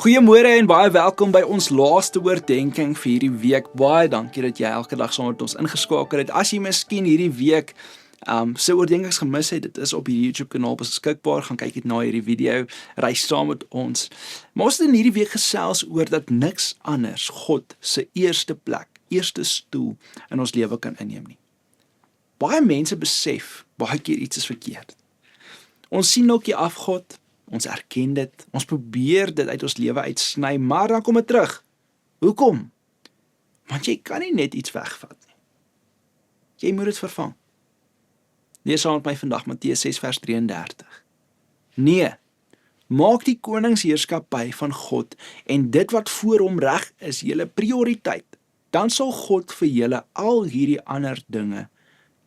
Goeiemôre en baie welkom by ons laaste oordeenking vir hierdie week. Baie dankie dat jy elke dag saam met ons ingeskakel het. As jy miskien hierdie week se oordeenkings gemis het, dit is op die YouTube kanaal beskikbaar. Gaan kyk net na hierdie video, reis saam met ons. Maar ons het in hierdie week gesels oor dat niks anders God se eerste plek, eerste stoel in ons lewe kan inneem nie. Baie mense besef baie keer iets is verkeerd. Ons sien ook die afgod, ons erken dit, ons probeer dit uit ons lewe uitsny, maar dan kom dit terug. Hoekom? Want jy kan nie net iets wegvat nie. Jy moet dit vervang. Lees saam met my vandag Matteus 6 vers 33. Nee, maak die koningsheerskappy van God en dit wat voor hom reg is, julle prioriteit. Dan sal God vir julle al hierdie ander dinge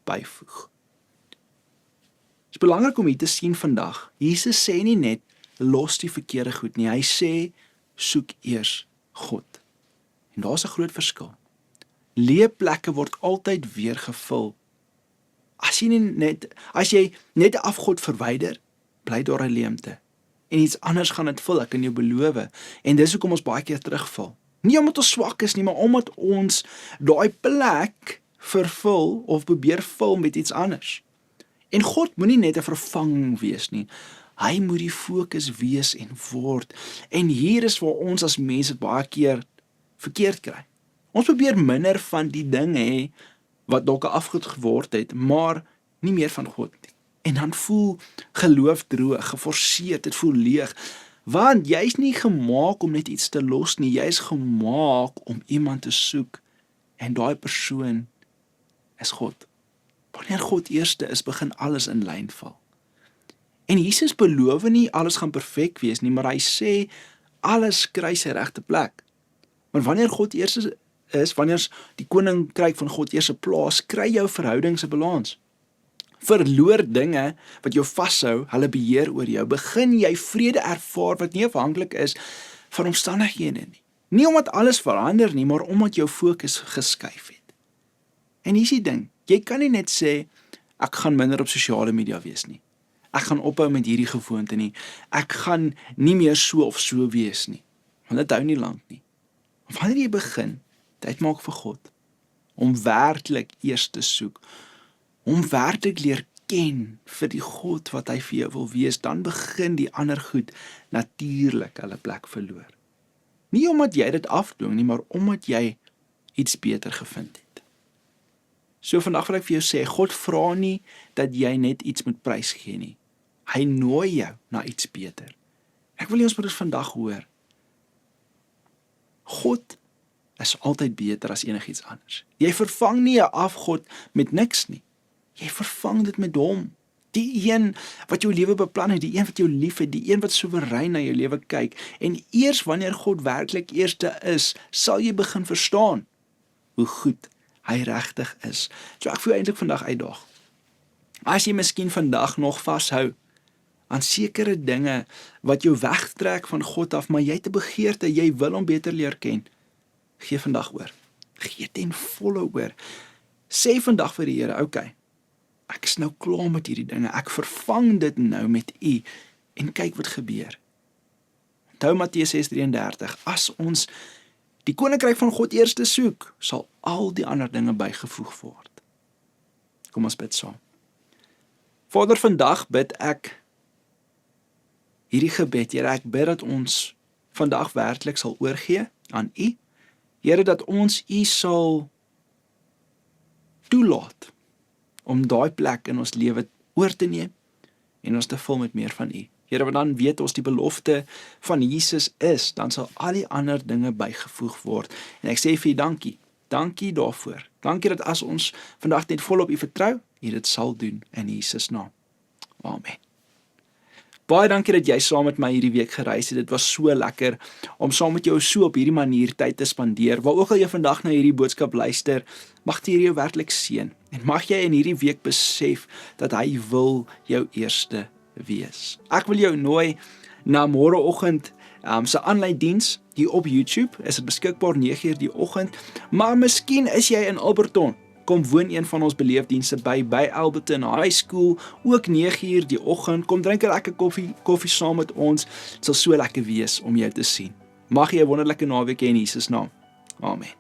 byvoeg. Het is belangrik om hier te sien vandag, Jesus sê nie net, los die verkeerde goed nie, hy sê, soek eers God. En daar is 'n groot verskil. Leë plekke word altyd weer gevul. As jy net 'n afgod verwyder, bly daar 'n leemte. En iets anders gaan dit vul, ek kan jou beloof. En dis hoekom ons baie keer terugval. Nie omdat ons swak is nie, maar omdat ons daai plek vervul of probeer vul met iets anders. En God moenie net 'n vervanging wees nie. Hy moet die fokus wees en word. En hier is waar ons as mense baie keer verkeerd kry. Ons probeer minder van die ding hê wat dalk 'n afgod geword het, maar nie meer van God nie. En dan voel geloof droog, geforseerd, dit voel leeg. Want jy is nie gemaak om net iets te los nie, jy is gemaak om iemand te soek. En daai persoon is God. Wanneer God eerste is, begin alles in lyn val. En Jesus beloof nie alles gaan perfek wees nie, maar hy sê alles kry sy regte plek. Want wanneer God eerste is, wanneer die koninkryk van God eerste plaas, kry jou verhoudings 'n balans. Verloor dinge wat jou vashou, hulle beheer oor jou, begin jy vrede ervaar wat nie afhanklik is van omstandighede nie. Nie omdat alles verander nie, maar omdat jou fokus geskuif het. En hier is die ding, jy kan nie net sê, ek gaan minder op sosiale media wees nie. Ek gaan ophou met hierdie gewoonte nie. Ek gaan nie meer so of so wees nie. Want dit hou nie lank nie. Wanneer jy begin, tyd maak vir God, om werklik eers te soek, om werklik leer ken vir die God wat hy vir jou wil wees, dan begin die ander goed natuurlik hulle plek verloor. Nie omdat jy dit afdwing nie, maar omdat jy iets beter gevind het. So vandag wil ek vir jou sê, God vra nie dat jy net iets moet prys gee nie. Hy nooi jou na iets beter. Ek wil jy ons moet dit vandag hoor. God is altyd beter as enigiets anders. Jy vervang nie 'n afgod met niks nie. Jy vervang dit met hom. Die een wat jou lewe beplan het, die een wat jou lief het, die een wat soewerein na jou lewe kyk. En eers wanneer God werklik eerste is, sal jy begin verstaan hoe goed hy regtig is. So ek wil jou eintlik vandag uitdaag. As jy miskien vandag nog vashou aan sekere dinge wat jou wegtrek van God af, maar jy het 'n begeerte, jy wil hom beter leer ken, gee vandag oor. Gee ten volle oor. Sê vandag vir die Here, okay, ek is nou klaar met hierdie dinge, ek vervang dit nou met U, en kyk wat gebeur. Onthou Matteus 6:33, as ons die koninkryk van God eerste soek, sal al die ander dinge bygevoeg word. Kom ons bid saam. Vader, vandag bid ek hierdie gebed, Here, ek bid dat ons vandag werklik sal oorgee aan U. Here, dat ons U sal toelaat om daai plek in ons lewe oor te neem en ons te vul met meer van U. Here, want dan weet ons die belofte van Jesus is, dan sal al die ander dinge bygevoeg word. En ek sê vir U dankie. Dankie daarvoor. Dankie dat as ons vandag net volop U vertrou, U dit sal doen in Jesus naam. Amen. Baie dankie dat jy saam met my hierdie week gereis het. Dit was so lekker om saam met jou so op hierdie manier tyd te spandeer. Waar ook al jy vandag na hierdie boodskap luister, mag die Here jou werklik seën. En mag jy in hierdie week besef dat hy wil jou eerste wees. Ek wil jou nooi na môreoggend se aanlyn diens hier op YouTube. Is dit beskikbaar 9:00 die oggend. Maar miskien is jy in Alberton. Kom woon een van ons beleefdienste by Alberton High School, ook 9:00 die oggend. Kom drink 'n lekker koffie saam met ons. Dit sal so lekker wees om jou te sien. Mag jy 'n wonderlike naweek hê in Jesus naam. Amen.